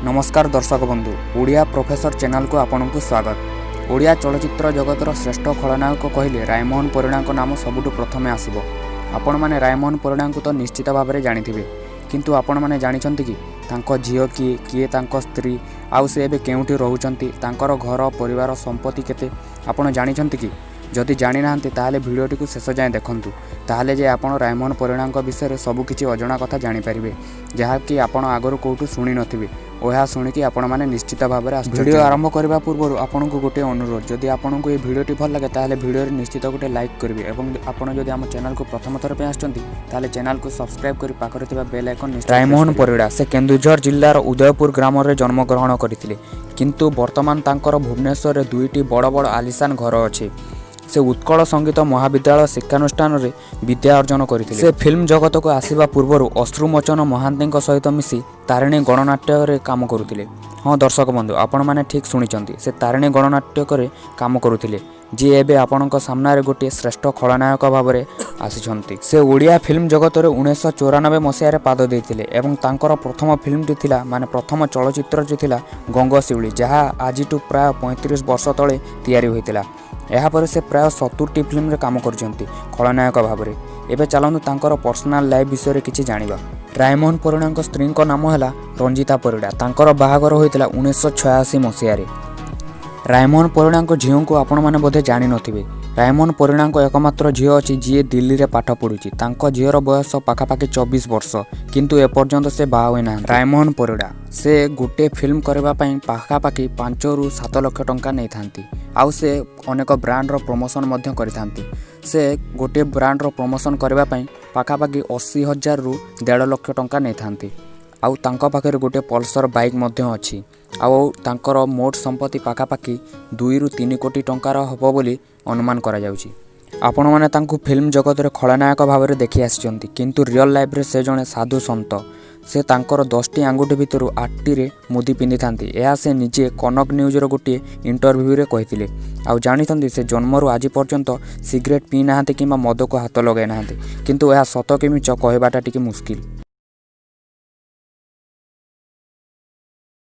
नमस्कार दर्शक बंधु ओडिया प्रोफेसर चैनल को आपन को स्वागत। ओडिया चलचित्र जगतर श्रेष्ठ खलनायक कहले रायमोहन परिड़ा नाम सबुठ प्रथमे आसब। आपण मैंने रायमोहन परिड़ा को तो निश्चित भाव में जानी किंतु आपण मैंने जानते कि तांको झील किए किए तांको स्त्री आउ से एबे केउठी रहउचंती तांकर घर परिवार संपत्ति केते आपण जानते कि जदि जानी नाहंती ताहले भिडियोटी को शेष जाए देखंतु ताहले जे आपण रायमोहन परिड़ा विषय सबकिछि अजଣା कथा जानीपारे जहाँकि आपण आगरू कौटू शुणी नथिबे ओहा शुणिकी आपण मैंने निश्चित भाव में वीडियो आरंभ करने पूर्व आपन को गोटे अनुरोध जदि आपन को ये भिडियोटी भल लगे ताहले भिडियो निश्चित गोटे लाइक करेंगे एवं आपन जदि आम चैनल को प्रथम थर पे आछंती ताहले चैनल को सब्सक्राइब कर पाखरे थिबा बेल आइकन रायमोहन परिड़ा से केन्दुझर जिल्लार उदयपुर ग्राम रे जन्म ग्रहण करथिले किंतु वर्तमान तांकर भुवनेश्वर दुईटी बड़ बड़ आलिशान घर अच्छे। से उत्कल संगीत महाविद्यालय शिक्षानुष्ठान रे विद्या अर्जन करथिले। से फिल्म जगत को आसीबा पूर्व अश्रुमोचन महांती सहित मिसी तारिणी गणनाट्य रे काम करुथिले। हाँ दर्शक बंधु आपण माने ठीक शुणिचंती से तारिणी गणनाट्य रे काम करुथिले जी एबे आपणक सामने गोटे श्रेष्ठ खलनायक भाव में आसिछंती। से ओडिया फिल्म जगत रे 1994 मसीह पाद देथिले एवं तांकर प्रथम फिल्मटी थिला माने प्रथम चलचित्रटी थिला गंगशिउली जहाँ आजिटू प्राय 35 वर्ष तले तैयारी होइतिला। यापर से प्राय 70टी फिल्म रे काम करछंती खलनायक भाव में। एबे चलନ୍ତୁ तांकर पर्सनल लाइफ विषय किछि जानिबा। रायमोहन परिड़ा स्त्री नाम है रंजिता परिड़ा। तांकर बाहागर होइतिला 1986 मसीह। रायमोहन परिड़ा झील को आपण मैंने बोधे जानी नथिबे। रायमोहन परिड़ा एकमात्र झील अच्छी जी दिल्ली रे पाठ पढ़ुची। तांको झीर बयस पाखापाखि 24 वर्ष किंतु एपर्यंत से बाहा होई ना। रायमोहन परिड़ा से गोटे फिल्म करबा पई पाखापाखि 5 ରୁ 7 लाख टंका नहीं थांती। आउ से अनेक ब्रांड रो प्रमोशन मध्य करिथांती। से गोटे ब्रांड रो प्रमोशन करबा पई पाखापाखि 80,000 ରୁ 1.5 लाख टंका नहीं थांती। आउ तांको पाखरे गोटे पल्सर बाइक मध्य अच्छी। आउ तांकर मोट संपत्ति पाखापाखि 2 ରୁ 3 कोटी टंकार हबो बोली अनुमान करा जाउची। आपण माने तांको फिल्म जगत रे खलनायक भाव में देखि आछिचंती किंतु रियल लाइफ रे से जने साधु संत। से तांकर 10टी आंगुठी भितर 8टी रे मुदी पिंधि थांती। यह से निजे कनक न्यूज रो गोटे इंटरव्यू रे कहिथिले। आउ जानिथंती से जन्म रू आज पर्यंत सिगरेट पी नाहांती किंबा मद को हाथ लगे नाहांती किंतु यह सत कि मिछ कहबाटा टिके मुश्किल।